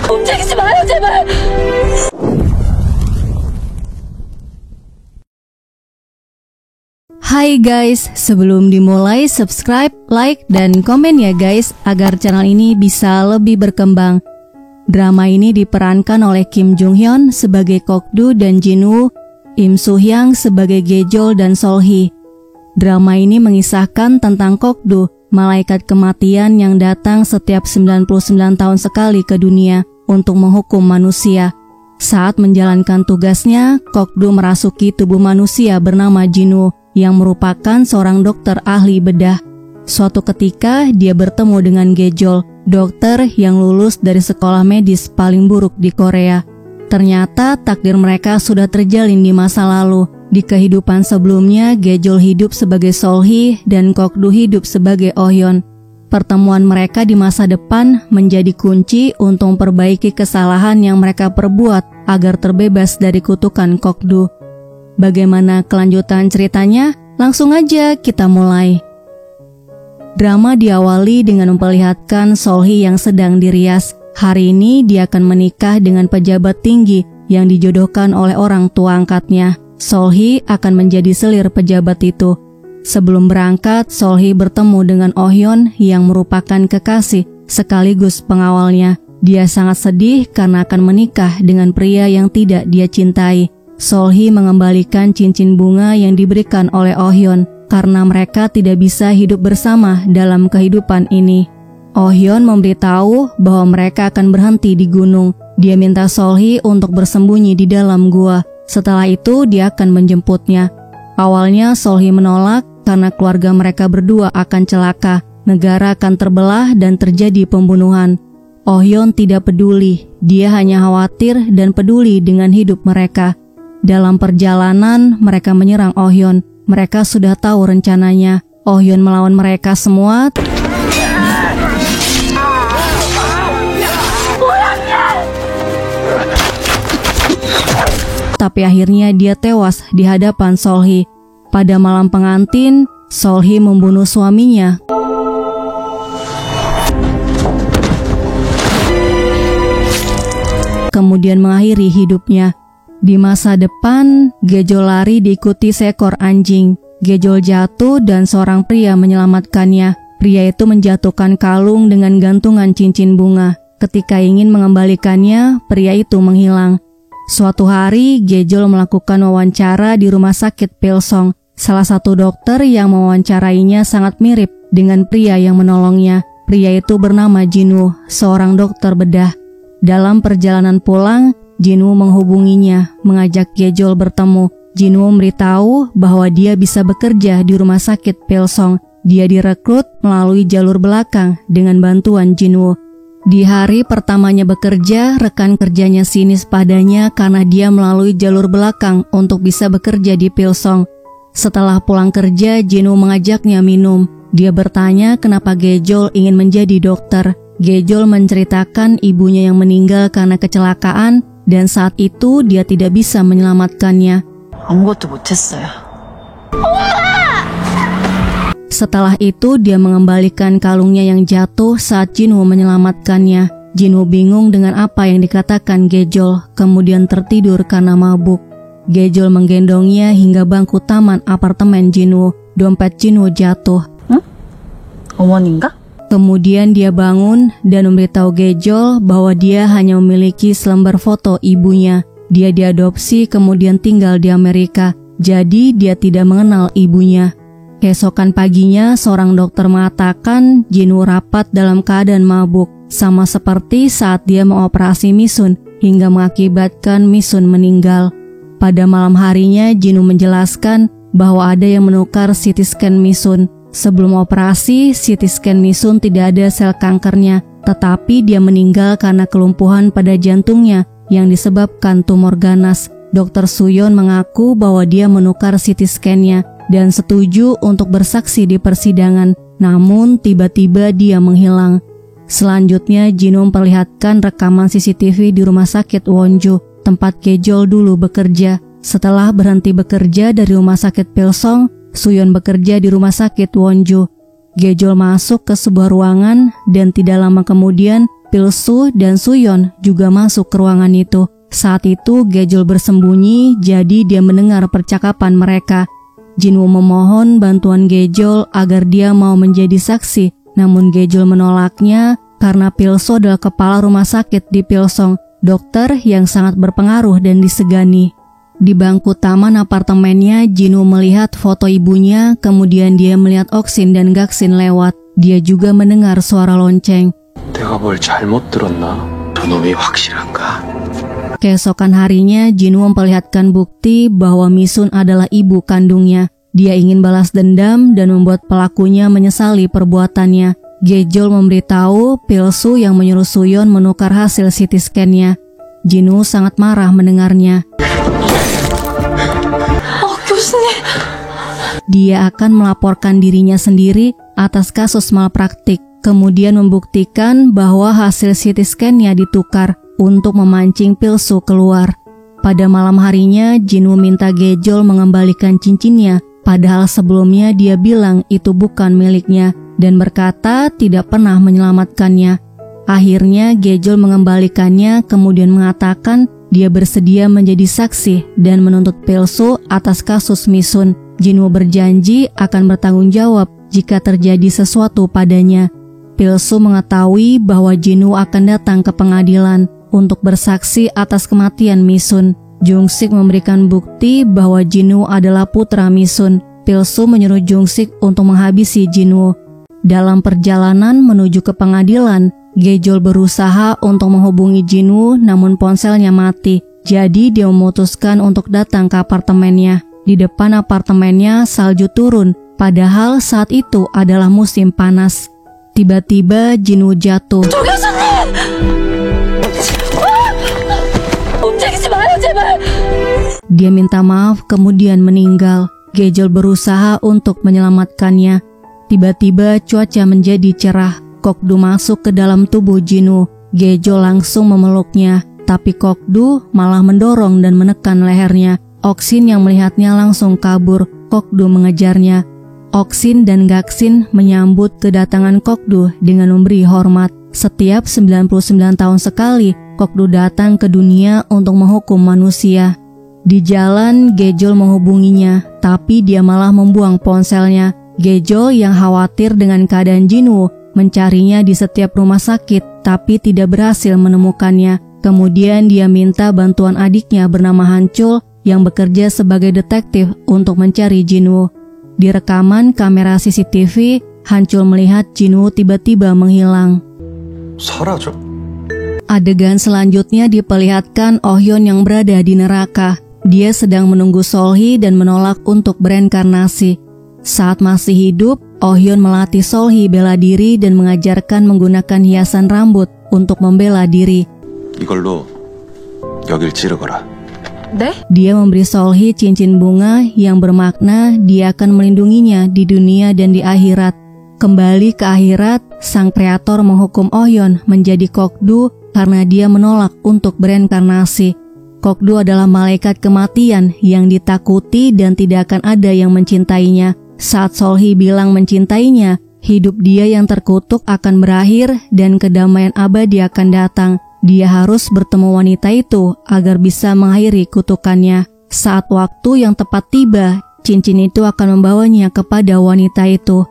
움직이지 마요, 제발! Hai guys, sebelum dimulai subscribe, like, dan komen ya guys agar channel ini bisa lebih berkembang. Drama ini diperankan oleh Kim Jung Hyun sebagai Kok-du dan Jin-woo, Im Soo-hyang sebagai Gejol dan Sol-hee. Drama ini mengisahkan tentang Kok-du, malaikat kematian yang datang setiap 99 tahun sekali ke dunia untuk menghukum manusia. Saat menjalankan tugasnya, Kok-du merasuki tubuh manusia bernama Jin-woo yang merupakan seorang dokter ahli bedah. Suatu ketika dia bertemu dengan Gejol, dokter yang lulus dari sekolah medis paling buruk di Korea. Ternyata takdir mereka sudah terjalin di masa lalu. Di kehidupan sebelumnya, Gejol hidup sebagai Sol-hee dan Kok-du hidup sebagai Oh-hyun. Pertemuan mereka di masa depan menjadi kunci untuk memperbaiki kesalahan yang mereka perbuat agar terbebas dari kutukan Kok-du. Bagaimana kelanjutan ceritanya? Langsung aja kita mulai. Drama diawali dengan memperlihatkan Sol-hee yang sedang dirias. Hari ini dia akan menikah dengan pejabat tinggi yang dijodohkan oleh orang tua angkatnya. Sol-hee akan menjadi selir pejabat itu. Sebelum berangkat, Sol-hee bertemu dengan Oh-hyun yang merupakan kekasih sekaligus pengawalnya. Dia sangat sedih karena akan menikah dengan pria yang tidak dia cintai. Sol-hee mengembalikan cincin bunga yang diberikan oleh Oh-hyun karena mereka tidak bisa hidup bersama dalam kehidupan ini. Oh-hyun memberitahu bahwa mereka akan berhenti di gunung. Dia minta Sol-hee untuk bersembunyi di dalam gua. Setelah itu dia akan menjemputnya. Awalnya Sol-hee menolak karena keluarga mereka berdua akan celaka. Negara akan terbelah dan terjadi pembunuhan. Oh-hyun tidak peduli. Dia hanya khawatir dan peduli dengan hidup mereka. Dalam perjalanan, mereka menyerang Oh-hyun. Mereka sudah tahu rencananya. Oh-hyun melawan mereka semua. Tapi akhirnya dia tewas di hadapan Sol-hee. Pada malam pengantin, Sol-hee membunuh suaminya. Kemudian mengakhiri hidupnya. Di masa depan, Gejol lari diikuti seekor anjing. Gejol jatuh dan seorang pria menyelamatkannya. Pria itu menjatuhkan kalung dengan gantungan cincin bunga. Ketika ingin mengembalikannya, pria itu menghilang. Suatu hari, Gejol melakukan wawancara di rumah sakit Pilsong. Salah satu dokter yang mewawancarainya sangat mirip dengan pria yang menolongnya. Pria itu bernama Jin-woo, seorang dokter bedah. Dalam perjalanan pulang, Jin-woo menghubunginya, mengajak Gejol bertemu. Jin-woo memberitahu bahwa dia bisa bekerja di rumah sakit Pilsong. Dia direkrut melalui jalur belakang dengan bantuan Jin-woo. Di hari pertamanya bekerja, rekan kerjanya sinis padanya karena dia melalui jalur belakang untuk bisa bekerja di Pilsong. Setelah pulang kerja, Jin-woo mengajaknya minum. Dia bertanya kenapa Gejol ingin menjadi dokter. Gejol menceritakan ibunya yang meninggal karena kecelakaan dan saat itu dia tidak bisa menyelamatkannya. 아무것도 못했어요. Setelah itu dia mengembalikan kalungnya yang jatuh saat Jin-woo menyelamatkannya. Jin-woo bingung dengan apa yang dikatakan Gejol, kemudian tertidur karena mabuk. Gejol menggendongnya hingga bangku taman apartemen Jin-woo. Dompet Jin-woo jatuh. 어머니인가? Kemudian dia bangun dan memberitahu Gejol bahwa dia hanya memiliki selembar foto ibunya. Dia diadopsi kemudian tinggal di Amerika, jadi dia tidak mengenal ibunya. Keesokan paginya, seorang dokter mengatakan Jin-woo rapat dalam keadaan mabuk, sama seperti saat dia mengoperasi Misun hingga mengakibatkan Misun meninggal. Pada malam harinya, Jin-woo menjelaskan bahwa ada yang menukar CT scan Misun. Sebelum operasi, CT scan Misun tidak ada sel kankernya, tetapi dia meninggal karena kelumpuhan pada jantungnya yang disebabkan tumor ganas. Dr. Suyon mengaku bahwa dia menukar CT scan-nya dan setuju untuk bersaksi di persidangan, namun tiba-tiba dia menghilang. Selanjutnya, Jin-woo memperlihatkan rekaman CCTV di rumah sakit Wonju, tempat Gejol dulu bekerja. Setelah berhenti bekerja dari rumah sakit Pilsong, Suyon bekerja di rumah sakit Wonju. Gejol masuk ke sebuah ruangan dan tidak lama kemudian Pilsu dan Suyon juga masuk ke ruangan itu. Saat itu Gejol bersembunyi, jadi dia mendengar percakapan mereka. Jinwoo memohon bantuan Gejol agar dia mau menjadi saksi, namun Gejol menolaknya karena Pilsu adalah kepala rumah sakit di Pilsong, dokter yang sangat berpengaruh dan disegani. Di bangku taman apartemennya, Jinwoo melihat foto ibunya, kemudian dia melihat Oksin dan Gaksin lewat. Dia juga mendengar suara lonceng. 내가 뭘 잘못 들었나? 저놈이 확실한가? Keesokan harinya, Jinwoo memperlihatkan bukti bahwa Misun adalah ibu kandungnya. Dia ingin balas dendam dan membuat pelakunya menyesali perbuatannya. Gejol memberitahu Pilsu yang menyuruh Suyon menukar hasil CT scan-nya. Jinwoo sangat marah mendengarnya. Dia akan melaporkan dirinya sendiri atas kasus malpraktik, kemudian membuktikan bahwa hasil CT scan-nya ditukar untuk memancing Pilsu keluar. Pada malam harinya, Jinwoo minta Gejol mengembalikan cincinnya, padahal sebelumnya dia bilang itu bukan miliknya dan berkata tidak pernah menyelamatkannya. Akhirnya Gejol mengembalikannya, kemudian mengatakan dia bersedia menjadi saksi dan menuntut Pilsu atas kasus Misun. Jinwoo berjanji akan bertanggung jawab jika terjadi sesuatu padanya. Pilsu mengetahui bahwa Jinwoo akan datang ke pengadilan untuk bersaksi atas kematian Misun. Jungsik memberikan bukti bahwa Jinwoo adalah putra Misun. Pilsu menyuruh Jungsik untuk menghabisi Jinwoo. Dalam perjalanan menuju ke pengadilan, Gejol berusaha untuk menghubungi Jinwoo namun ponselnya mati. Jadi dia memutuskan untuk datang ke apartemennya. Di depan apartemennya salju turun, padahal saat itu adalah musim panas. Tiba-tiba Jinwoo jatuh. Dia minta maaf kemudian meninggal. Gejol berusaha untuk menyelamatkannya. Tiba-tiba cuaca menjadi cerah. Kokdu masuk ke dalam tubuh Jinwoo. Gejol langsung memeluknya, tapi Kokdu malah mendorong dan menekan lehernya. Oksin yang melihatnya langsung kabur. Kokdu mengejarnya. Oksin dan Gaksin menyambut kedatangan Kokdu dengan memberi hormat. Setiap 99 tahun sekali, Kokdu datang ke dunia untuk menghukum manusia. Di jalan, Gejol menghubunginya, tapi dia malah membuang ponselnya. Gejol yang khawatir dengan keadaan Jinwoo mencarinya di setiap rumah sakit, tapi tidak berhasil menemukannya. Kemudian dia minta bantuan adiknya bernama Hancul yang bekerja sebagai detektif untuk mencari Jinwoo. Di rekaman kamera CCTV, Hancul melihat Jinwoo tiba-tiba menghilang. 사라져? Adegan selanjutnya diperlihatkan Oh Hyun yang berada di neraka. Dia sedang menunggu Solhee dan menolak untuk bereinkarnasi. Saat masih hidup, Oh Hyun melatih Solhee bela diri dan mengajarkan menggunakan hiasan rambut untuk membela diri. 이걸로 여길 찌르거라. 네? Dia memberi Solhee cincin bunga yang bermakna dia akan melindunginya di dunia dan di akhirat. Kembali ke akhirat, sang kreator menghukum Oh Hyun menjadi Kokdu karena dia menolak untuk bereinkarnasi. Kokdu adalah malaikat kematian yang ditakuti dan tidak akan ada yang mencintainya. Saat Solhee bilang mencintainya, hidup dia yang terkutuk akan berakhir dan kedamaian abadi akan datang. Dia harus bertemu wanita itu agar bisa mengakhiri kutukannya. Saat waktu yang tepat tiba, cincin itu akan membawanya kepada wanita itu.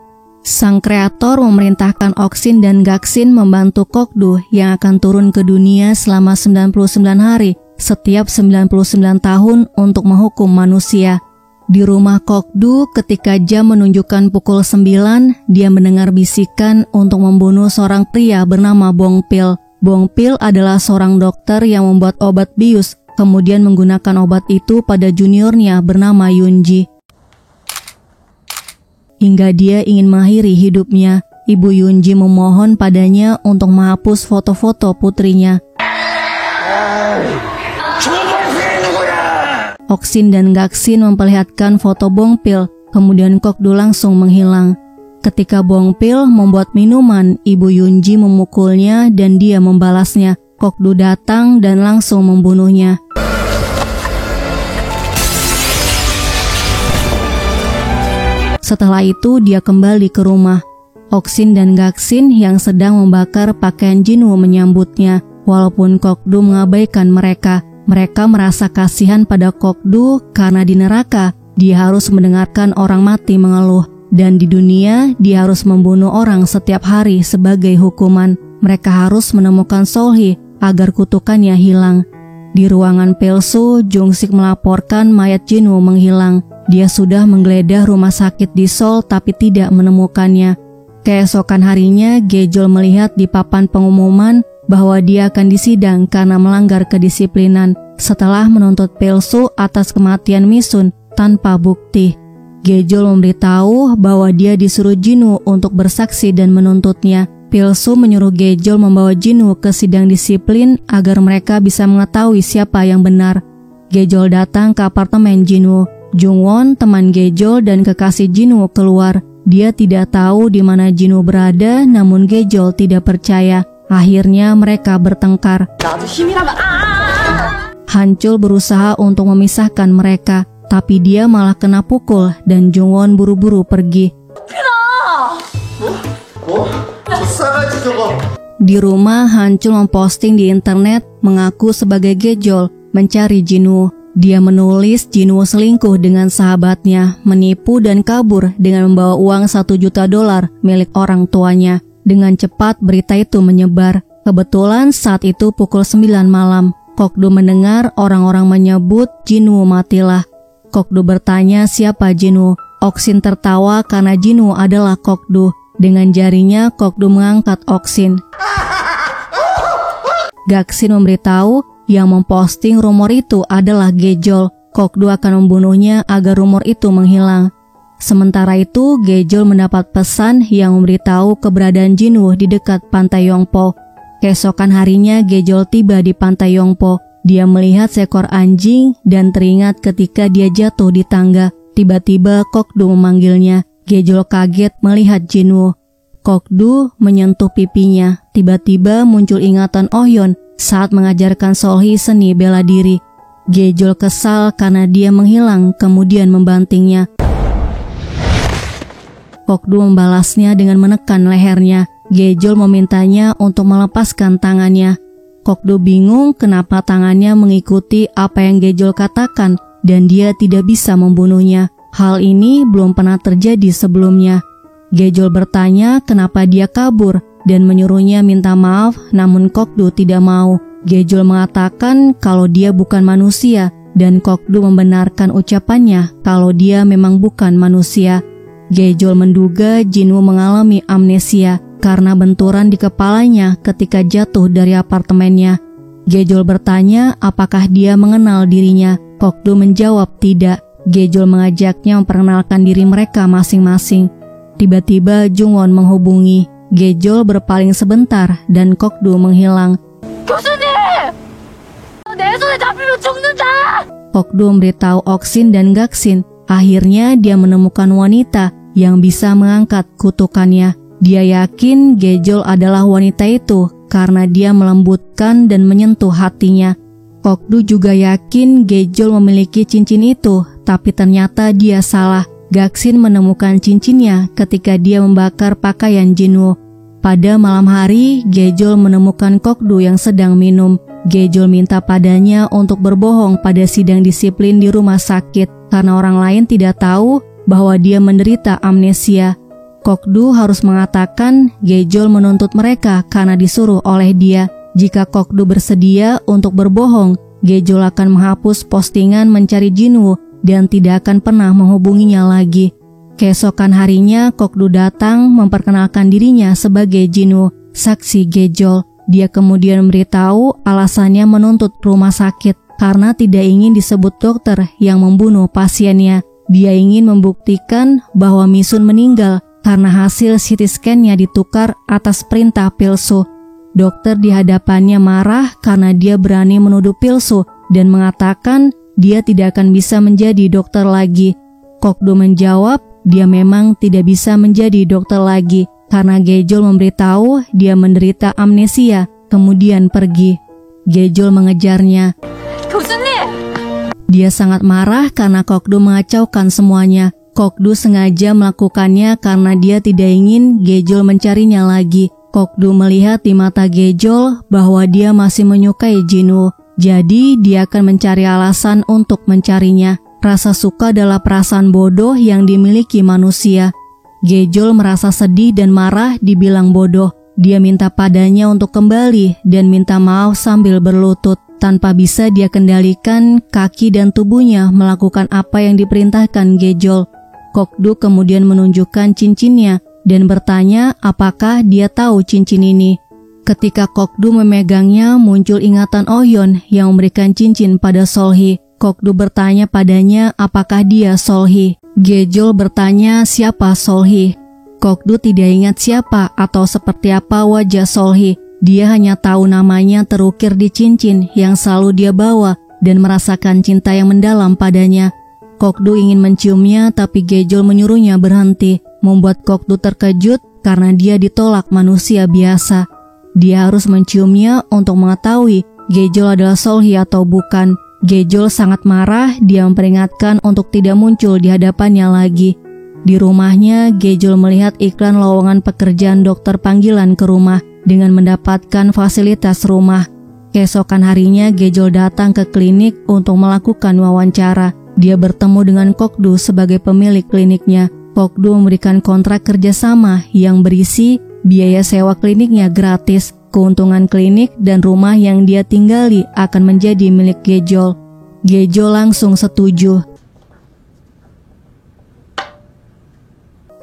Sang kreator memerintahkan Oksin dan Gaksin membantu Kokdu yang akan turun ke dunia selama 99 hari setiap 99 tahun untuk menghukum manusia. Di rumah Kokdu, ketika jam menunjukkan pukul 9, dia mendengar bisikan untuk membunuh seorang pria bernama Bong Pil. Bong Pil adalah seorang dokter yang membuat obat bius, kemudian menggunakan obat itu pada juniornya bernama Yunji. Hingga dia ingin mengakhiri hidupnya, Ibu Yunji memohon padanya untuk menghapus foto-foto putrinya. Oksin dan Gaksin memperlihatkan foto Bong Pil, kemudian Kokdu langsung menghilang. Ketika Bong Pil membuat minuman, Ibu Yunji memukulnya dan dia membalasnya. Kokdu datang dan langsung membunuhnya. Setelah itu dia kembali ke rumah. Oksin dan Gaksin yang sedang membakar pakaian Jinwoo menyambutnya. Walaupun Kokdu mengabaikan mereka, mereka merasa kasihan pada Kokdu karena di neraka dia harus mendengarkan orang mati mengeluh. Dan di dunia dia harus membunuh orang setiap hari sebagai hukuman. Mereka harus menemukan Seolhee agar kutukannya hilang. Di ruangan Pilsu, Jungsik melaporkan mayat Jinwoo menghilang. Dia sudah menggeledah rumah sakit di Seoul tapi tidak menemukannya. Keesokan harinya, Gejol melihat di papan pengumuman bahwa dia akan disidang karena melanggar kedisiplinan setelah menuntut Pilsu atas kematian Misun tanpa bukti. Gejol memberitahu bahwa dia disuruh Jinwoo untuk bersaksi dan menuntutnya. Pilsu menyuruh Gejol membawa Jinwoo ke sidang disiplin agar mereka bisa mengetahui siapa yang benar. Gejol datang ke apartemen Jinwoo. Jungwon, teman Gejol dan kekasih Jinwoo keluar. Dia tidak tahu di mana Jinwoo berada, namun Gejol tidak percaya. Akhirnya mereka bertengkar. Hancul berusaha untuk memisahkan mereka, tapi dia malah kena pukul dan Jungwon buru-buru pergi. Di rumah, Hancul memposting di internet mengaku sebagai Gejol mencari Jinwoo. Dia menulis Jinwoo selingkuh dengan sahabatnya, menipu dan kabur dengan membawa uang $1 juta milik orang tuanya. Dengan cepat berita itu menyebar. Kebetulan saat itu pukul 9 malam. Kokdu mendengar orang-orang menyebut Jinwoo matilah. Kokdu bertanya siapa Jinwoo. Oksin tertawa karena Jinwoo adalah Kokdu. Dengan jarinya Kokdu mengangkat Oksin. Gaksin memberitahu yang memposting rumor itu adalah Gejol. Kokdu akan membunuhnya agar rumor itu menghilang. Sementara itu, Gejol mendapat pesan yang memberitahu keberadaan Jinwoo di dekat pantai Yongpo. Keesokan harinya, Gejol tiba di pantai Yongpo. Dia melihat seekor anjing dan teringat ketika dia jatuh di tangga. Tiba-tiba Kokdu memanggilnya. Gejol kaget melihat Jinwoo. Kokdu menyentuh pipinya. Tiba-tiba muncul ingatan Ohyeon saat mengajarkan Seolhee seni bela diri. Gejol kesal karena dia menghilang kemudian membantingnya. Kokdu membalasnya dengan menekan lehernya. Gejol memintanya untuk melepaskan tangannya. Kokdu bingung kenapa tangannya mengikuti apa yang Gejol katakan dan dia tidak bisa membunuhnya. Hal ini belum pernah terjadi sebelumnya. Gejol bertanya kenapa dia kabur dan menyuruhnya minta maaf, namun Kokdu tidak mau. Gejol mengatakan kalau dia bukan manusia dan Kokdu membenarkan ucapannya kalau dia memang bukan manusia. Gejol menduga Jinwoo mengalami amnesia karena benturan di kepalanya ketika jatuh dari apartemennya. Gejol bertanya apakah dia mengenal dirinya. Kokdu menjawab tidak. Gejol mengajaknya memperkenalkan diri mereka masing-masing. Tiba-tiba Jungwon menghubungi. Gejol berpaling sebentar dan Kokdu menghilang. Kokdu memberitahu Oksin dan Gaksin. Akhirnya dia menemukan wanita yang bisa mengangkat kutukannya. Dia yakin Gejol adalah wanita itu karena dia melembutkan dan menyentuh hatinya. Kokdu juga yakin Gejol memiliki cincin itu, tapi ternyata dia salah. Gaksin menemukan cincinnya ketika dia membakar pakaian Jinwoo. Pada malam hari, Gejol menemukan Kokdu yang sedang minum. Gejol minta padanya untuk berbohong pada sidang disiplin di rumah sakit karena orang lain tidak tahu bahwa dia menderita amnesia. Kokdu harus mengatakan Gejol menuntut mereka karena disuruh oleh dia. Jika Kokdu bersedia untuk berbohong, Gejol akan menghapus postingan mencari Jinwoo dan tidak akan pernah menghubunginya lagi. Keesokan harinya, Kokdu datang memperkenalkan dirinya sebagai Jinwoo, saksi Gejol. Dia kemudian memberitahu alasannya menuntut rumah sakit karena tidak ingin disebut dokter yang membunuh pasiennya. Dia ingin membuktikan bahwa Misun meninggal karena hasil CT scan-nya ditukar atas perintah Pilsu. Dokter di hadapannya marah karena dia berani menuduh Pilsu dan mengatakan dia tidak akan bisa menjadi dokter lagi. Kokdu menjawab dia memang tidak bisa menjadi dokter lagi karena Gejol memberitahu dia menderita amnesia, kemudian pergi. Gejol mengejarnya. Dia sangat marah karena Kokdu mengacaukan semuanya. Kok-du sengaja melakukannya karena dia tidak ingin Gejol mencarinya lagi. Kok-du melihat di mata Gejol bahwa dia masih menyukai Jin-woo. Jadi dia akan mencari alasan untuk mencarinya. Rasa suka adalah perasaan bodoh yang dimiliki manusia. Gejol merasa sedih dan marah dibilang bodoh. Dia minta padanya untuk kembali dan minta maaf sambil berlutut. Tanpa bisa dia kendalikan, kaki dan tubuhnya melakukan apa yang diperintahkan Gejol. Kok-du kemudian menunjukkan cincinnya dan bertanya apakah dia tahu cincin ini. Ketika Kok-du memegangnya, muncul ingatan Oh-yeon yang memberikan cincin pada Sol-hee. Kok-du bertanya padanya apakah dia Sol-hee. Gejol bertanya siapa Sol-hee. Kok-du tidak ingat siapa atau seperti apa wajah Sol-hee. Dia hanya tahu namanya terukir di cincin yang selalu dia bawa dan merasakan cinta yang mendalam padanya. Kok-du ingin menciumnya tapi Gejol menyuruhnya berhenti, membuat Kok-du terkejut karena dia ditolak manusia biasa. Dia harus menciumnya untuk mengetahui Gejol adalah Sol-hee atau bukan. Gejol sangat marah, dia memperingatkan untuk tidak muncul di hadapannya lagi. Di rumahnya, Gejol melihat iklan lowongan pekerjaan dokter panggilan ke rumah dengan mendapatkan fasilitas rumah. Keesokan harinya, Gejol datang ke klinik untuk melakukan wawancara. Dia bertemu dengan Kok-du sebagai pemilik kliniknya. Kok-du memberikan kontrak kerjasama yang berisi biaya sewa kliniknya gratis, keuntungan klinik dan rumah yang dia tinggali akan menjadi milik Gejol. Gejol langsung setuju.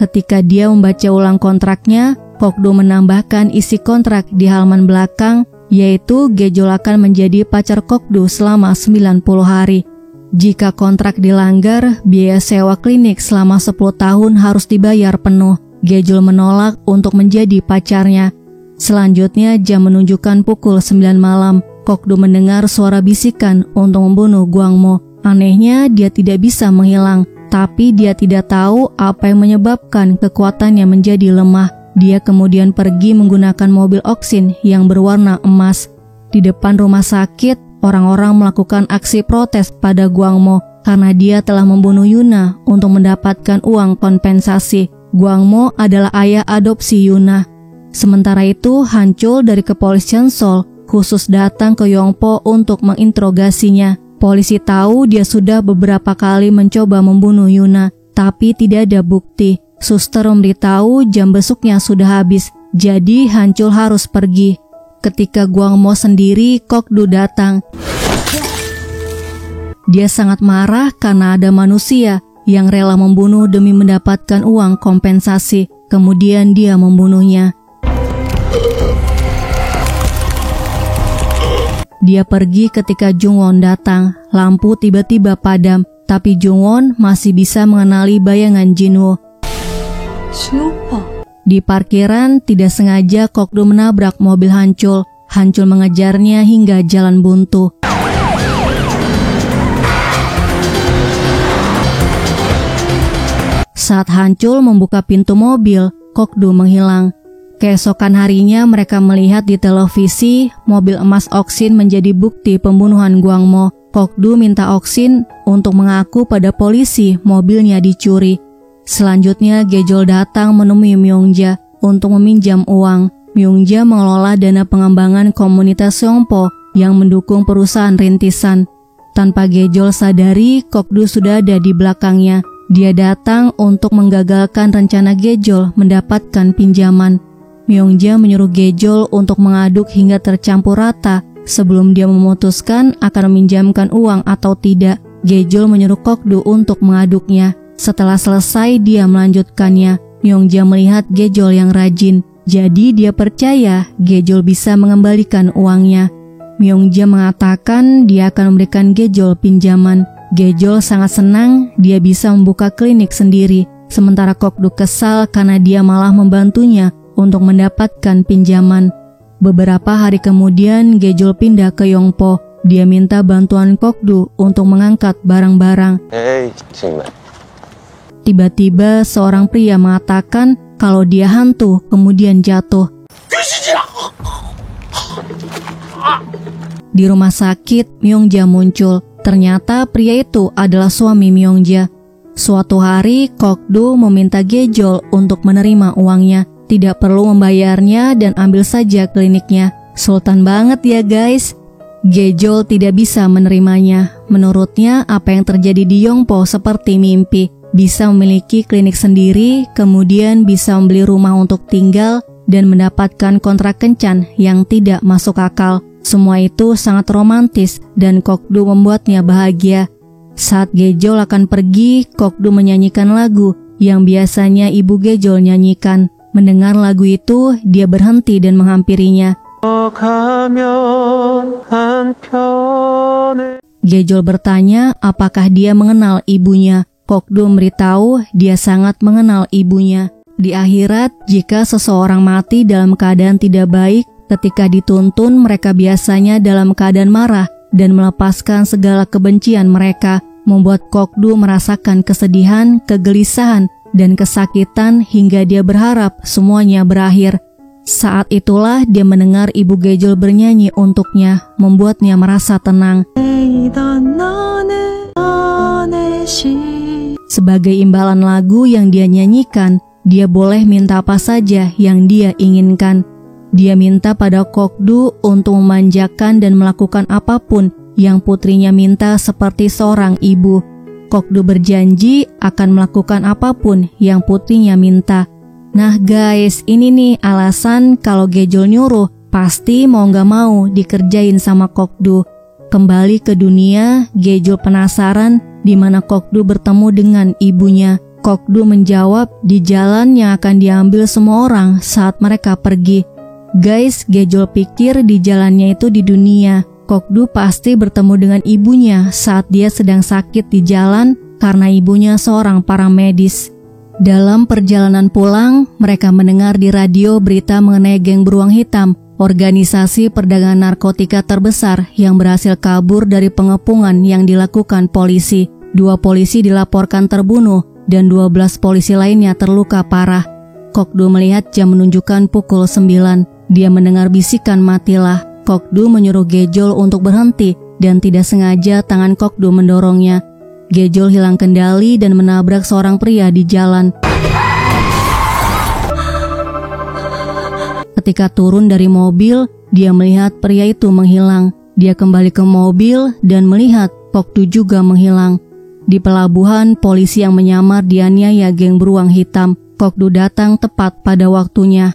Ketika dia membaca ulang kontraknya, Kok-du menambahkan isi kontrak di halaman belakang, yaitu Gejol akan menjadi pacar Kok-du selama 90 hari. Jika kontrak dilanggar, biaya sewa klinik selama 10 tahun harus dibayar penuh. Gejol menolak untuk menjadi pacarnya. Selanjutnya jam menunjukkan pukul 9 malam. Kok-du mendengar suara bisikan untuk membunuh Gwang-mo. Anehnya dia tidak bisa menghilang, tapi dia tidak tahu apa yang menyebabkan kekuatannya menjadi lemah. Dia kemudian pergi menggunakan mobil oksin yang berwarna emas. Di depan rumah sakit, orang-orang melakukan aksi protes pada Gwang-mo karena dia telah membunuh Yuna untuk mendapatkan uang kompensasi. Gwang-mo adalah ayah adopsi Yuna. Sementara itu, Hancul dari kepolisian Seoul khusus datang ke Yongpo untuk menginterogasinya. Polisi tahu dia sudah beberapa kali mencoba membunuh Yuna, tapi tidak ada bukti. Suster memberitahu jam besuknya sudah habis, jadi Hancul harus pergi. Ketika Gwang-mo sendiri, Kok-du datang. Dia sangat marah karena ada manusia yang rela membunuh demi mendapatkan uang kompensasi. Kemudian dia membunuhnya. Dia pergi ketika Jung-won datang. Lampu tiba-tiba padam, tapi Jung-won masih bisa mengenali bayangan Jin-woo. Di parkiran, tidak sengaja Kok-du menabrak mobil Hancul. Hancul mengejarnya hingga jalan buntu. Saat Hancul membuka pintu mobil, Kok-du menghilang. Keesokan harinya mereka melihat di televisi mobil emas oksin menjadi bukti pembunuhan Gwang-mo. Kok-du minta oksin untuk mengaku pada polisi mobilnya dicuri. Selanjutnya Gejol datang menemui Myung-ja untuk meminjam uang. Myung-ja mengelola dana pengembangan komunitas Yongpo yang mendukung perusahaan rintisan. Tanpa Gejol sadari, Kok-du sudah ada di belakangnya. Dia datang untuk menggagalkan rencana Gejol mendapatkan pinjaman. Myung-ja menyuruh Gejol untuk mengaduk hingga tercampur rata sebelum dia memutuskan akan meminjamkan uang atau tidak. Gejol menyuruh Kok-du untuk mengaduknya. Setelah selesai, dia melanjutkannya. Myung-ja melihat Gejol yang rajin, jadi dia percaya Gejol bisa mengembalikan uangnya. Myung-ja mengatakan dia akan memberikan Gejol pinjaman. Gejol sangat senang dia bisa membuka klinik sendiri, sementara Kok-du kesal karena dia malah membantunya untuk mendapatkan pinjaman. Beberapa hari kemudian Gejol pindah ke Yongpo. Dia minta bantuan Kok-du untuk mengangkat barang-barang. Tiba-tiba seorang pria mengatakan kalau dia hantu, kemudian jatuh. Di rumah sakit, Myung-ja muncul. Ternyata pria itu adalah suami Myung-ja. Suatu hari, Kokdu meminta Gejol untuk menerima uangnya. Tidak perlu membayarnya dan ambil saja kliniknya. Sultan banget ya guys. Gejol tidak bisa menerimanya. Menurutnya, apa yang terjadi di Yongpo seperti mimpi. Bisa memiliki klinik sendiri, kemudian bisa membeli rumah untuk tinggal, dan mendapatkan kontrak kencan yang tidak masuk akal. Semua itu sangat romantis dan Kokdu membuatnya bahagia. Saat Gejol akan pergi, Kokdu menyanyikan lagu yang biasanya ibu Gejol nyanyikan. Mendengar lagu itu, dia berhenti dan menghampirinya. Gejol bertanya apakah dia mengenal ibunya. Kokdu memberitahu dia sangat mengenal ibunya. Di akhirat, jika seseorang mati dalam keadaan tidak baik, ketika dituntun mereka biasanya dalam keadaan marah dan melepaskan segala kebencian mereka, membuat Kokdu merasakan kesedihan, kegelisahan, dan kesakitan hingga dia berharap semuanya berakhir. Saat itulah dia mendengar ibu Gejol bernyanyi untuknya, membuatnya merasa tenang. Sebagai imbalan lagu yang dia nyanyikan, dia boleh minta apa saja yang dia inginkan. Dia minta pada Kokdu untuk memanjakan dan melakukan apapun yang putrinya minta seperti seorang ibu. Kokdu berjanji akan melakukan apapun yang putrinya minta. Nah guys, ini nih alasan kalau Gejol nyuruh, pasti mau gak mau dikerjain sama Kokdu. Kembali ke dunia, Gejol penasaran di mana Kokdu bertemu dengan ibunya. Kokdu menjawab di jalan yang akan diambil semua orang saat mereka pergi. Guys, Gejol pikir di jalannya itu di dunia. Kokdu pasti bertemu dengan ibunya saat dia sedang sakit di jalan karena ibunya seorang paramedis. Dalam perjalanan pulang, mereka mendengar di radio berita mengenai geng beruang hitam, organisasi perdagangan narkotika terbesar yang berhasil kabur dari pengepungan yang dilakukan polisi. 2 polisi dilaporkan terbunuh dan 12 polisi lainnya terluka parah. Kokdu melihat jam menunjukkan pukul 9. Dia mendengar bisikan matilah. Kokdu menyuruh Gejol untuk berhenti dan tidak sengaja tangan Kokdu mendorongnya. Gejol hilang kendali dan menabrak seorang pria di jalan. Ketika turun dari mobil, dia melihat pria itu menghilang. Dia kembali ke mobil dan melihat Kokdu juga menghilang. Di pelabuhan, polisi yang menyamar dianiaya geng beruang hitam. Kokdu datang tepat pada waktunya.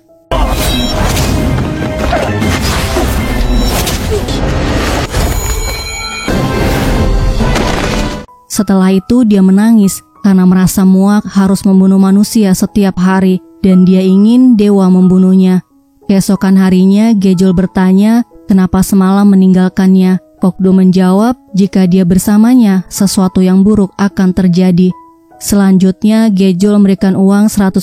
Setelah itu dia menangis karena merasa muak harus membunuh manusia setiap hari dan dia ingin dewa membunuhnya. Keesokan harinya Gejol bertanya kenapa semalam meninggalkannya. Kokdu menjawab jika dia bersamanya sesuatu yang buruk akan terjadi. Selanjutnya Gejol memberikan uang $100.000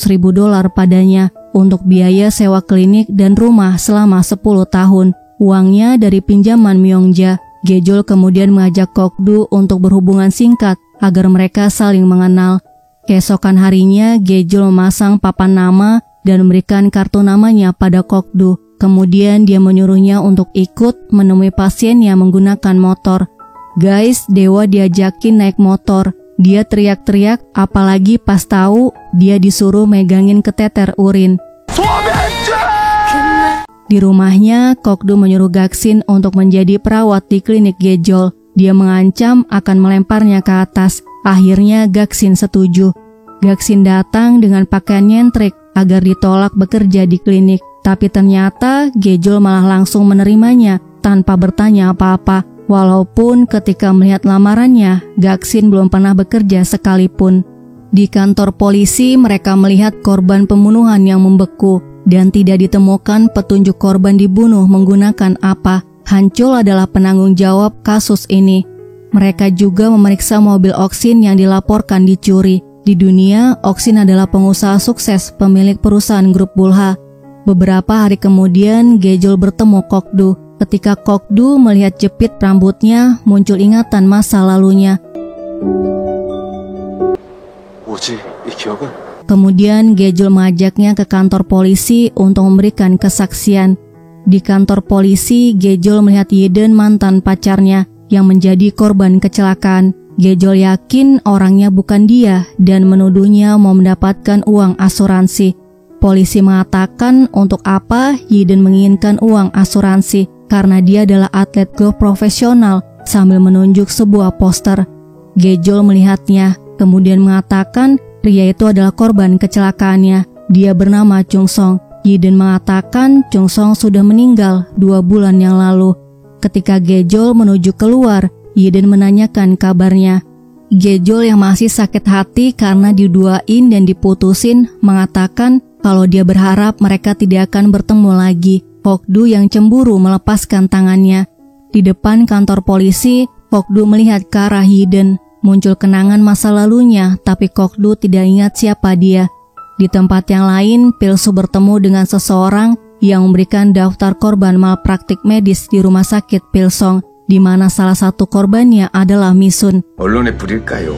padanya untuk biaya sewa klinik dan rumah selama 10 tahun. Uangnya dari pinjaman Myongja. Gejol kemudian mengajak Kokdu untuk berhubungan singkat agar mereka saling mengenal. Keesokan harinya, Gejol memasang papan nama dan memberikan kartu namanya pada Kokdu. Kemudian dia menyuruhnya untuk ikut menemui pasiennya menggunakan motor. Guys, dewa diajakin naik motor. Dia teriak-teriak apalagi pas tahu dia disuruh megangin keteter urin. Di rumahnya, Kokdu menyuruh Gaksin untuk menjadi perawat di klinik Gejol. Dia mengancam akan melemparnya ke atas. Akhirnya Gaksin setuju. Gaksin datang dengan pakaian nyentrik agar ditolak bekerja di klinik. Tapi ternyata Gejol malah langsung menerimanya tanpa bertanya apa-apa. Walaupun ketika melihat lamarannya, Gaksin belum pernah bekerja sekalipun. Di kantor polisi, mereka melihat korban pembunuhan yang membeku. Dan tidak ditemukan petunjuk korban dibunuh menggunakan apa. Hancul adalah penanggung jawab kasus ini. Mereka juga memeriksa mobil Oksin yang dilaporkan dicuri. Di dunia, Oksin adalah pengusaha sukses pemilik perusahaan grup Bulha. Beberapa hari kemudian, Gejol bertemu Kokdu. Ketika Kokdu melihat jepit rambutnya, muncul ingatan masa lalunya. Kemudian Gejol mengajaknya ke kantor polisi untuk memberikan kesaksian. Di kantor polisi, Gejol melihat Yeden mantan pacarnya yang menjadi korban kecelakaan. Gejol yakin orangnya bukan dia dan menuduhnya mau mendapatkan uang asuransi. Polisi mengatakan untuk apa Yiden menginginkan uang asuransi karena dia adalah atlet golf profesional sambil menunjuk sebuah poster. Gejol melihatnya, kemudian mengatakan pria itu adalah korban kecelakaannya. Dia bernama Chung Song. Yiden mengatakan Chung Song sudah meninggal 2 bulan yang lalu. Ketika Gejol menuju keluar, Yiden menanyakan kabarnya. Gejol yang masih sakit hati karena diduain dan diputusin mengatakan kalau dia berharap mereka tidak akan bertemu lagi. Kok-du yang cemburu melepaskan tangannya. Di depan kantor polisi, Kok-du melihat ke arah Yiden. Muncul kenangan masa lalunya, tapi Kok-du tidak ingat siapa dia. Di tempat yang lain, Pilsu bertemu dengan seseorang yang memberikan daftar korban malpraktik medis di rumah sakit Pilsong, di mana salah satu korbannya adalah Misun. 언론에 뿌릴까요?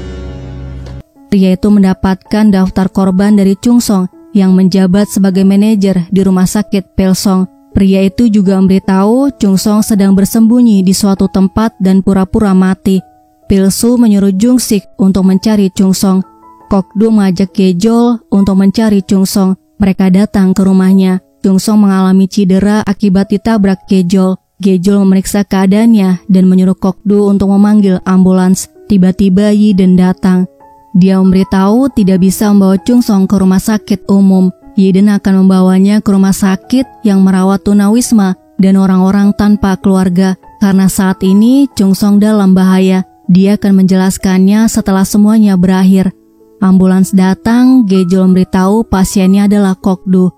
Pria itu mendapatkan daftar korban dari Chung Song yang menjabat sebagai manajer di rumah sakit Pilsong. Pria itu juga memberitahu Chung Song sedang bersembunyi di suatu tempat dan pura-pura mati. Pilsu menyuruh Jung Sik untuk mencari Chung Song. Kok-du mengajak Gejol untuk mencari Chung Song. Mereka datang ke rumahnya. Chung Song mengalami cedera akibat ditabrak Gejol. Gejol memeriksa keadaannya dan menyuruh Kok-du untuk memanggil ambulans. Tiba-tiba Yiden datang. Dia memberitahu tidak bisa membawa Chung Song ke rumah sakit umum. Yiden akan membawanya ke rumah sakit yang merawat tunawisma dan orang-orang tanpa keluarga. Karena saat ini Chung Song dalam bahaya. Dia akan menjelaskannya setelah semuanya berakhir. Ambulans datang, Gejol memberitahu pasiennya adalah Kok-du.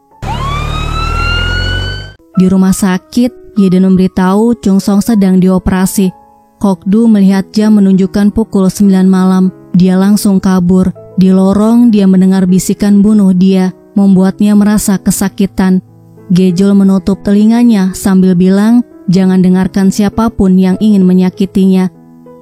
Di rumah sakit, Yiden memberitahu Chung Song sedang dioperasi. Kok-du melihat jam menunjukkan pukul 9 malam. Dia langsung kabur. Di lorong, dia mendengar bisikan bunuh dia, membuatnya merasa kesakitan. Gejol menutup telinganya sambil bilang, jangan dengarkan siapapun yang ingin menyakitinya.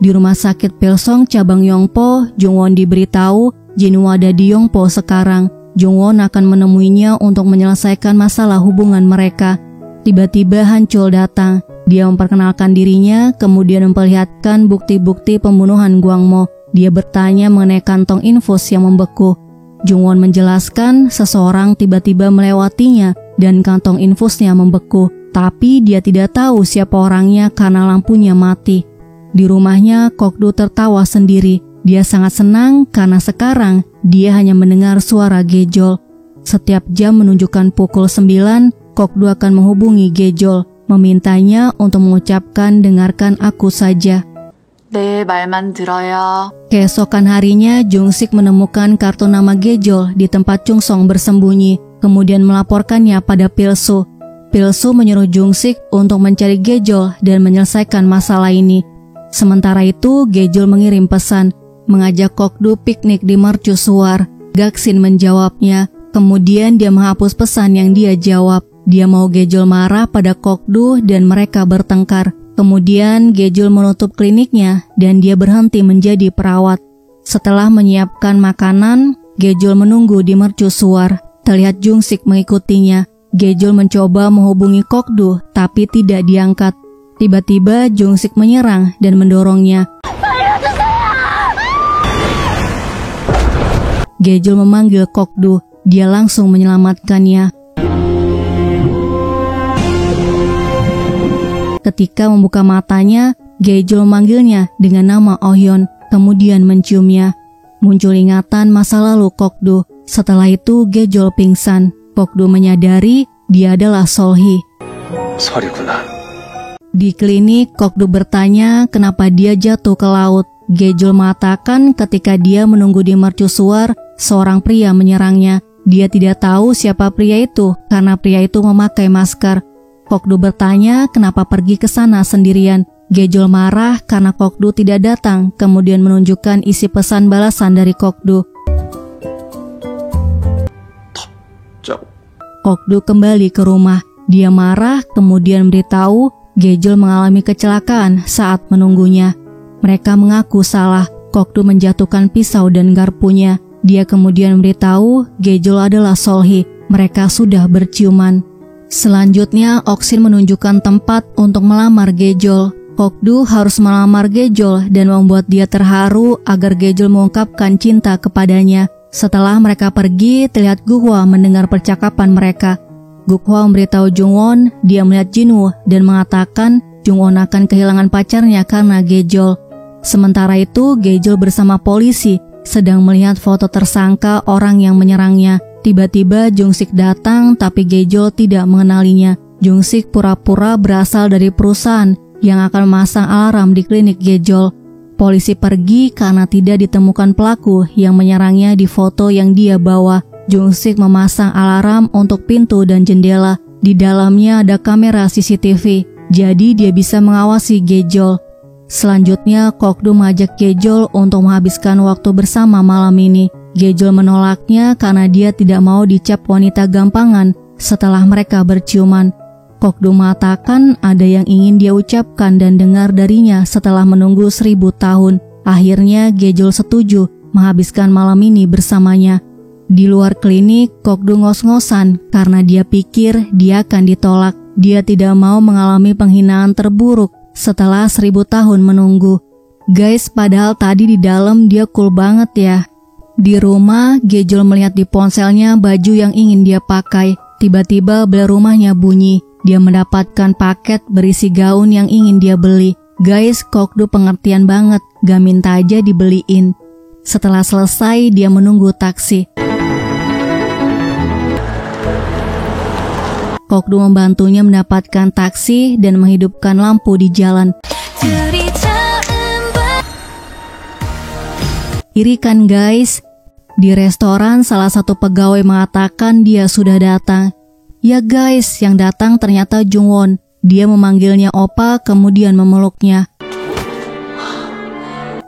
Di rumah sakit Pilsong cabang Yongpo, Jungwon diberitahu Jinwoo ada di Yongpo sekarang. Jungwon akan menemuinya untuk menyelesaikan masalah hubungan mereka. Tiba-tiba Hancul datang. Dia memperkenalkan dirinya, kemudian memperlihatkan bukti-bukti pembunuhan Gwangmo. Dia bertanya mengenai kantong infus yang membeku. Jungwon menjelaskan seseorang tiba-tiba melewatinya dan kantong infusnya membeku. Tapi dia tidak tahu siapa orangnya karena lampunya mati. Di rumahnya, Kok-du tertawa sendiri. Dia sangat senang karena sekarang dia hanya mendengar suara Gejol. Setiap jam menunjukkan pukul 9, Kok-du akan menghubungi Gejol, memintanya untuk mengucapkan dengarkan aku saja. 내 말만 들어요. Keesokan harinya, Jung Sik menemukan kartu nama Gejol di tempat Chung Song bersembunyi, kemudian melaporkannya pada Pilsu. Pilsu menyuruh Jung Sik untuk mencari Gejol dan menyelesaikan masalah ini. Sementara itu, Gejol mengirim pesan, mengajak Kok-du piknik di mercusuar. Gaksin menjawabnya, kemudian dia menghapus pesan yang dia jawab. Dia mau Gejol marah pada Kok-du dan mereka bertengkar. Kemudian Gejol menutup kliniknya dan dia berhenti menjadi perawat. Setelah menyiapkan makanan, Gejol menunggu di mercusuar. Terlihat Jung Sik mengikutinya. Gejol mencoba menghubungi Kok-du tapi tidak diangkat. Tiba-tiba Jung Sik menyerang dan mendorongnya. Gejol memanggil Kok-du. Dia langsung menyelamatkannya. Ketika membuka matanya, Gejol memanggilnya dengan nama Oh-hyun, kemudian menciumnya. Muncul ingatan masa lalu Kok-du. Setelah itu Gejol pingsan. Kok-du menyadari dia adalah Sol-hee. 설이구나. Di klinik, Kok-du bertanya kenapa dia jatuh ke laut. Gejol mengatakan ketika dia menunggu di mercusuar, seorang pria menyerangnya. Dia tidak tahu siapa pria itu karena pria itu memakai masker. Kok-du bertanya kenapa pergi ke sana sendirian. Gejol marah karena Kok-du tidak datang, kemudian menunjukkan isi pesan balasan dari Kok-du. Kok-du kembali ke rumah. Dia marah, kemudian memberitahu Gejol mengalami kecelakaan saat menunggunya. Mereka mengaku salah. Kok-du menjatuhkan pisau dan garpunya. Dia kemudian memberitahu Gejol adalah Sol-hee. Mereka sudah berciuman. Selanjutnya, Oksin menunjukkan tempat untuk melamar Gejol. Kokdu harus melamar Gejol dan membuat dia terharu agar Gejol mengungkapkan cinta kepadanya. Setelah mereka pergi, terlihat Guhwa mendengar percakapan mereka. Guhwa memberitahu Jungwon dia melihat Jinwoo dan mengatakan Jungwon akan kehilangan pacarnya karena Gejol. Sementara itu, Gejol bersama polisi sedang melihat foto tersangka orang yang menyerangnya. Tiba-tiba Jungsik datang tapi Gejol tidak mengenalinya. Jungsik pura-pura berasal dari perusahaan yang akan memasang alarm di klinik Gejol. Polisi pergi karena tidak ditemukan pelaku yang menyerangnya di foto yang dia bawa. Jungsik memasang alarm untuk pintu dan jendela. Di dalamnya ada kamera CCTV, jadi dia bisa mengawasi Gejol. Selanjutnya, Kokdu mengajak Gejol untuk menghabiskan waktu bersama malam ini. Gejol menolaknya karena dia tidak mau dicap wanita gampangan setelah mereka berciuman. Kokdu mengatakan ada yang ingin dia ucapkan dan dengar darinya setelah menunggu 1000 tahun. Akhirnya Gejol setuju menghabiskan malam ini bersamanya. Di luar klinik, Kokdu ngos-ngosan karena dia pikir dia akan ditolak. Dia tidak mau mengalami penghinaan terburuk setelah 1000 tahun menunggu. Guys, padahal tadi di dalam dia cool banget ya. Di rumah, Gejol melihat di ponselnya baju yang ingin dia pakai. Tiba-tiba bel rumahnya bunyi. Dia mendapatkan paket berisi gaun yang ingin dia beli. Guys, Kokdu pengertian banget, gak minta aja dibeliin. Setelah selesai, dia menunggu taksi. Kokdu membantunya mendapatkan taksi dan menghidupkan lampu di jalan. Iri kan guys? Di restoran, salah satu pegawai mengatakan dia sudah datang. Ya guys, yang datang ternyata Jungwon. Dia memanggilnya Opa, kemudian memeluknya.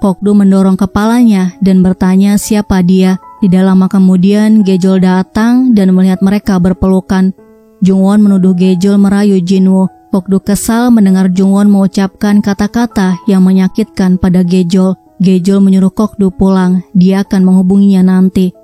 Kokdu mendorong kepalanya dan bertanya siapa dia. Tidak lama kemudian, Gejol datang dan melihat mereka berpelukan. Jungwon menuduh Gejol merayu Jinwoo. Kokdu kesal mendengar Jungwon mengucapkan kata-kata yang menyakitkan pada Gejol. Gejol menyuruh Kokdu pulang, dia akan menghubunginya nanti.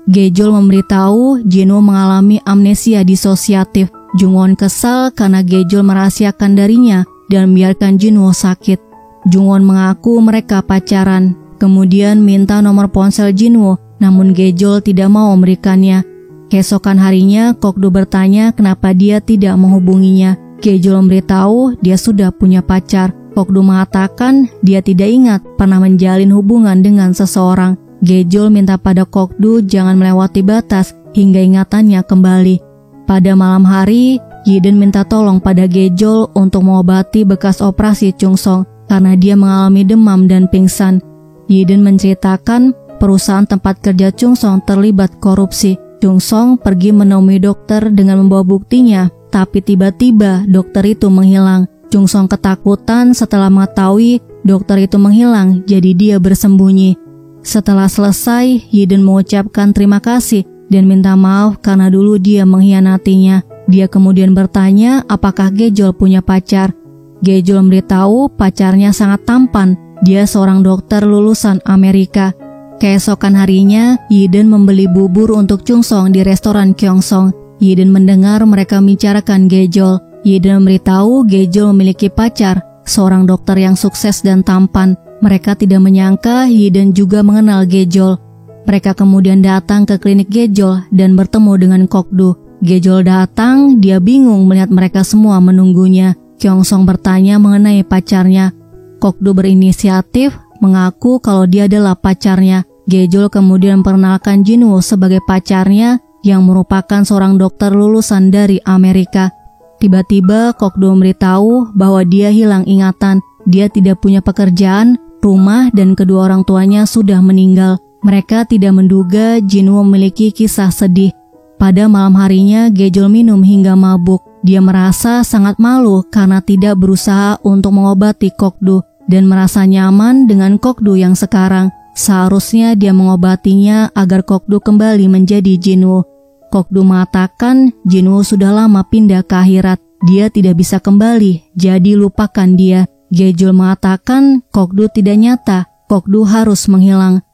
Gejol memberitahu Jinwoo mengalami amnesia disosiatif. Jungwon kesal karena Gejol merahasiakan darinya dan membiarkan Jinwoo sakit. Jungwon mengaku mereka pacaran, kemudian minta nomor ponsel Jinwoo, namun Gejol tidak mau memberikannya. Keesokan harinya, Kokdu bertanya kenapa dia tidak menghubunginya. Gejol memberitahu dia sudah punya pacar. Kokdu mengatakan dia tidak ingat pernah menjalin hubungan dengan seseorang. Gejol minta pada Kokdu jangan melewati batas hingga ingatannya kembali. Pada malam hari, Yiden minta tolong pada Gejol untuk mengobati bekas operasi Chungsong karena dia mengalami demam dan pingsan. Yiden menceritakan perusahaan tempat kerja Chungsong terlibat korupsi. Chungsong pergi menemui dokter dengan membawa buktinya, tapi tiba-tiba dokter itu menghilang. Chungsong ketakutan setelah mengetahui dokter itu menghilang, jadi dia bersembunyi. Setelah selesai, Yiden mengucapkan terima kasih dan minta maaf karena dulu dia mengkhianatinya. Dia kemudian bertanya apakah Gejol punya pacar. Gejol memberitahu pacarnya sangat tampan. Dia seorang dokter lulusan Amerika. Keesokan harinya, Yiden membeli bubur untuk Chungsong di restoran Kyongsong. Yiden mendengar mereka membicarakan Gejol. Yiden memberitahu Gejol memiliki pacar, seorang dokter yang sukses dan tampan. Mereka tidak menyangka Yiden juga mengenal Gejol. Mereka kemudian datang ke klinik Gejol dan bertemu dengan Kokdu. Gejol datang, dia bingung melihat mereka semua menunggunya. Kyongsong bertanya mengenai pacarnya. Kokdu berinisiatif mengaku kalau dia adalah pacarnya. Gejol kemudian memperkenalkan Jinwoo sebagai pacarnya yang merupakan seorang dokter lulusan dari Amerika. Tiba-tiba Kokdu memberitahu bahwa dia hilang ingatan. Dia tidak punya pekerjaan, rumah, dan kedua orang tuanya sudah meninggal. Mereka tidak menduga Jinwoo memiliki kisah sedih. Pada malam harinya, Gejol minum hingga mabuk. Dia merasa sangat malu karena tidak berusaha untuk mengobati Kokdu dan merasa nyaman dengan Kokdu yang sekarang. Seharusnya dia mengobatinya agar Kokdu kembali menjadi Jinwoo. Kokdu mengatakan Jinwoo sudah lama pindah ke akhirat. Dia tidak bisa kembali, jadi lupakan dia. Gejol mengatakan Kokdu tidak nyata. Kokdu harus menghilang.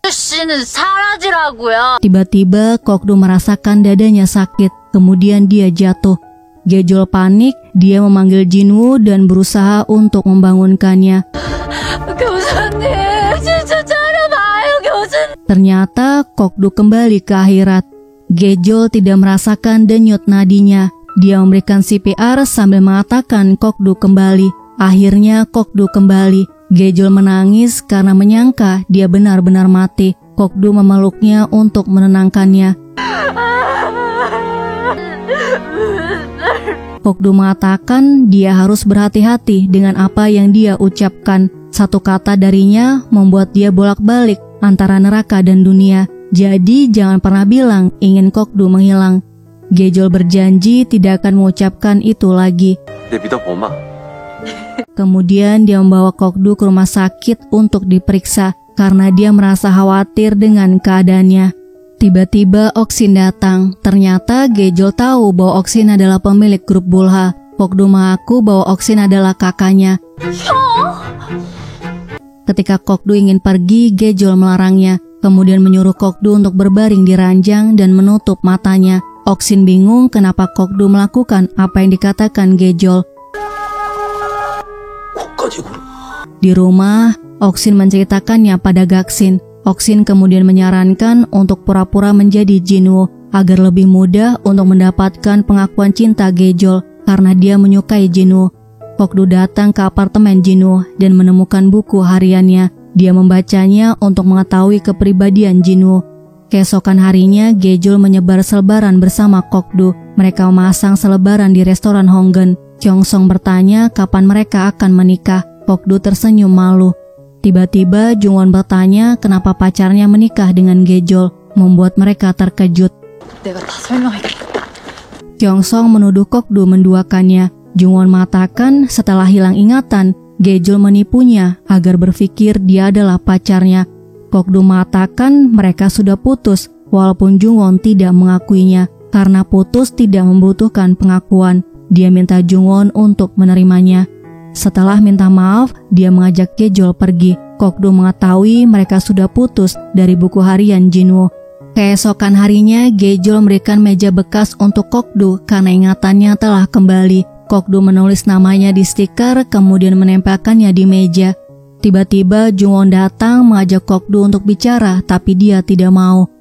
Tiba-tiba Kokdu merasakan dadanya sakit, kemudian dia jatuh. Gejol panik, dia memanggil Jinwoo dan berusaha untuk membangunkannya. Ternyata Kokdu kembali ke akhirat. Gejol tidak merasakan denyut nadinya. Dia memberikan CPR sambil mengatakan Kokdu kembali. Akhirnya Kokdu kembali. Gejol menangis karena menyangka dia benar-benar mati. Kokdu memeluknya untuk menenangkannya. Kokdu mengatakan dia harus berhati-hati dengan apa yang dia ucapkan. Satu kata darinya membuat dia bolak-balik antara neraka dan dunia. Jadi jangan pernah bilang ingin Kokdu menghilang. Gejol berjanji tidak akan mengucapkan itu lagi. Kemudian dia membawa Kokdu ke rumah sakit untuk diperiksa karena dia merasa khawatir dengan keadaannya. Tiba-tiba Oksin datang. Ternyata Gejol tahu bahwa Oksin adalah pemilik grup Bulha. Kokdu mengaku bahwa Oksin adalah kakaknya. Ketika Kokdu ingin pergi, Gejol melarangnya. Kemudian menyuruh Kokdu untuk berbaring di ranjang dan menutup matanya. Oksin bingung kenapa Kokdu melakukan apa yang dikatakan Gejol. Di rumah, Oksin menceritakannya pada Gaksin. Oksin kemudian menyarankan untuk pura-pura menjadi Jinwoo agar lebih mudah untuk mendapatkan pengakuan cinta Gejol karena dia menyukai Jinwoo. Kokdu datang ke apartemen Jinwoo dan menemukan buku hariannya. Dia membacanya untuk mengetahui kepribadian Jinwoo. Keesokan harinya, Gejol menyebar selebaran bersama Kokdu. Mereka memasang selebaran di restoran Honggen. Kyongsong bertanya kapan mereka akan menikah. Kokdu tersenyum malu. Tiba-tiba Jungwon bertanya kenapa pacarnya menikah dengan Gejol, membuat mereka terkejut. Kyongsong menuduh Kokdu menduakannya. Jungwon mengatakan setelah hilang ingatan, Gejol menipunya agar berpikir dia adalah pacarnya. Kokdu mengatakan mereka sudah putus, walaupun Jungwon tidak mengakuinya. Karena putus tidak membutuhkan pengakuan, dia minta Jungwon untuk menerimanya. Setelah minta maaf, dia mengajak Gejol pergi. Kokdu mengetahui mereka sudah putus dari buku harian Jinwoo. Keesokan harinya, Gejol memberikan meja bekas untuk Kokdu karena ingatannya telah kembali. Kokdu menulis namanya di stiker, kemudian menempelkannya di meja. Tiba-tiba Jungwon datang mengajak Kokdu untuk bicara, tapi dia tidak mau.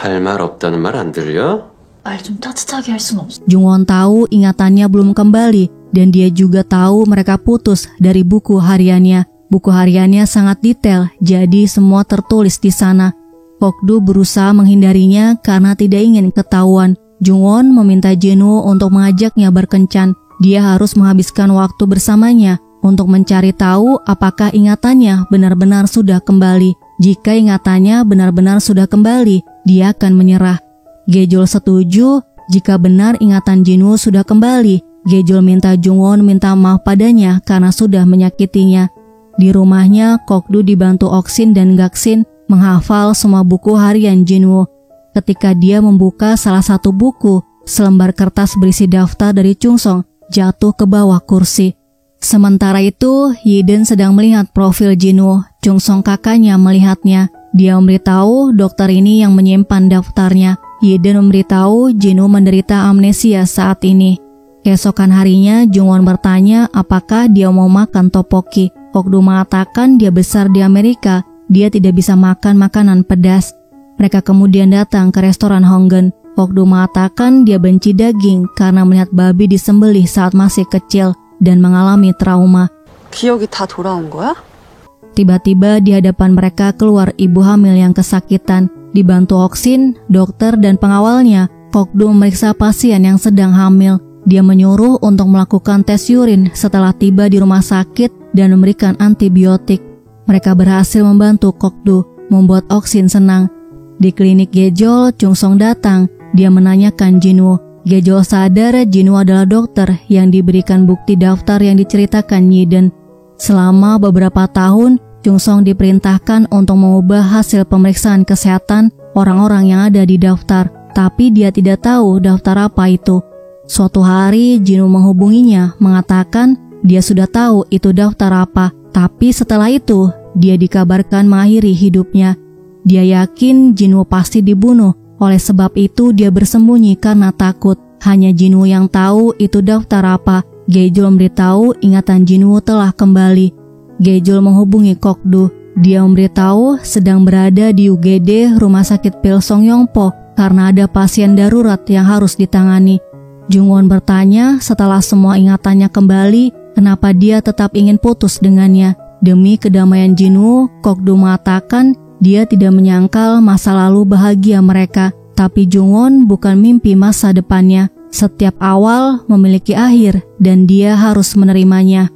Jungwon tahu ingatannya belum kembali, dan dia juga tahu mereka putus dari buku hariannya. Buku hariannya sangat detail, jadi semua tertulis di sana. Kokdu berusaha menghindarinya karena tidak ingin ketahuan. Jungwon meminta Jinwoo untuk mengajaknya berkencan. Dia harus menghabiskan waktu bersamanya untuk mencari tahu apakah ingatannya benar-benar sudah kembali. Jika ingatannya benar-benar sudah kembali, dia akan menyerah. Gejol setuju jika benar ingatan Jinwoo sudah kembali. Gejol minta Jungwon minta maaf padanya karena sudah menyakitinya. Di rumahnya, Kokdu dibantu Oksin dan Gaksin menghafal semua buku harian Jinwoo. Ketika dia membuka salah satu buku, selembar kertas berisi daftar dari Chungsong jatuh ke bawah kursi. Sementara itu, Yiden sedang melihat profil Jinwoo. Chungsong kakaknya melihatnya. Dia memberitahu dokter ini yang menyimpan daftarnya. Yiden memberitahu Jinwoo menderita amnesia saat ini. Keesokan harinya, Jungwon bertanya apakah dia mau makan topoki. Kokdu mengatakan dia besar di Amerika, dia tidak bisa makan makanan pedas. Mereka kemudian datang ke restoran Honggen. Kokdu mengatakan dia benci daging karena melihat babi disembelih saat masih kecil dan mengalami trauma. 기억이 다 돌아온 거야? Tiba-tiba di hadapan mereka keluar ibu hamil yang kesakitan. Dibantu Oksin, dokter dan pengawalnya, Kokdu memeriksa pasien yang sedang hamil. Dia menyuruh untuk melakukan tes urin setelah tiba di rumah sakit dan memberikan antibiotik. Mereka berhasil membantu Kokdu, membuat Oksin senang. Di klinik Gejol, Chungsong datang. Dia menanyakan Jinwoo. Gejol sadar Jinwoo adalah dokter yang diberikan bukti daftar yang diceritakan Yiden. Selama beberapa tahun, Chungsong diperintahkan untuk mengubah hasil pemeriksaan kesehatan orang-orang yang ada di daftar, tapi dia tidak tahu daftar apa itu. Suatu hari, Jinwoo menghubunginya, mengatakan dia sudah tahu itu daftar apa, tapi setelah itu, dia dikabarkan mengakhiri hidupnya. Dia yakin Jinwoo pasti dibunuh, oleh sebab itu dia bersembunyi karena takut. Hanya Jinwoo yang tahu itu daftar apa. Gejol memberitahu ingatan Jinwoo telah kembali. Gejol menghubungi Kokdu. Dia memberitahu sedang berada di UGD Rumah Sakit Pilsong Yongpo karena ada pasien darurat yang harus ditangani. Jungwon bertanya setelah semua ingatannya kembali, kenapa dia tetap ingin putus dengannya. Demi kedamaian Jinwoo, Kokdu mengatakan dia tidak menyangkal masa lalu bahagia mereka. Tapi Jungwon bukan mimpi masa depannya. Setiap awal memiliki akhir dan dia harus menerimanya.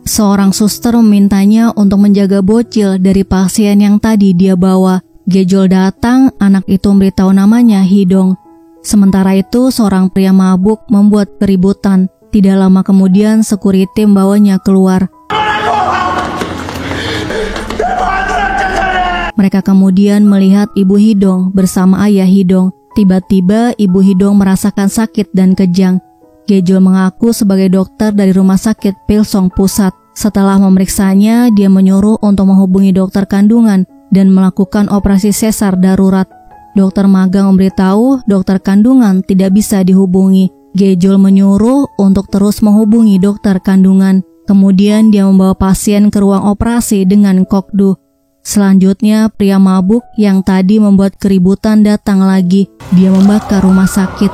Seorang suster memintanya untuk menjaga bocil dari pasien yang tadi dia bawa. Gejol datang, anak itu memberitahu namanya Hidong. Sementara itu seorang pria mabuk membuat keributan. Tidak lama kemudian security membawanya keluar. Mereka kemudian melihat Ibu Hidong bersama ayah Hidong. Tiba-tiba Ibu Hidong merasakan sakit dan kejang. Gejol mengaku sebagai dokter dari Rumah Sakit Pilsong Pusat. Setelah memeriksanya, dia menyuruh untuk menghubungi dokter kandungan dan melakukan operasi sesar darurat. Dokter magang memberitahu dokter kandungan tidak bisa dihubungi. Gejol menyuruh untuk terus menghubungi dokter kandungan. Kemudian dia membawa pasien ke ruang operasi dengan Kokdu. Selanjutnya, pria mabuk yang tadi membuat keributan datang lagi. Dia membakar rumah sakit.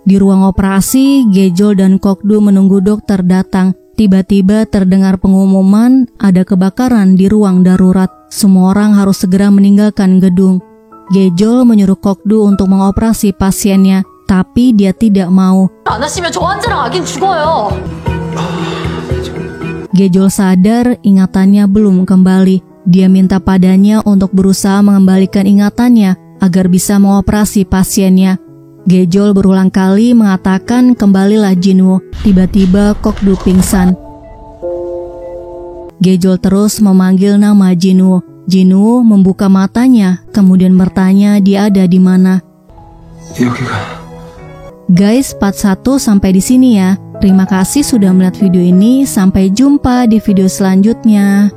Di ruang operasi, Gejol dan Kokdu menunggu dokter datang. Tiba-tiba terdengar pengumuman ada kebakaran di ruang darurat. Semua orang harus segera meninggalkan gedung. Gejol menyuruh Kokdu untuk mengoperasi pasiennya, tapi dia tidak mau. 안 하시면 저 환자랑 아긴 죽어요. Gejol sadar ingatannya belum kembali. Dia minta padanya untuk berusaha mengembalikan ingatannya agar bisa mengoperasi pasiennya. Gejol berulang kali mengatakan kembalilah Jinwoo. Tiba-tiba Kokdu pingsan. Gejol terus memanggil nama Jinwoo. Jinwoo membuka matanya, kemudian bertanya dia ada di mana. Guys, part 1 sampai di sini ya. Terima kasih sudah melihat video ini. Sampai jumpa di video selanjutnya.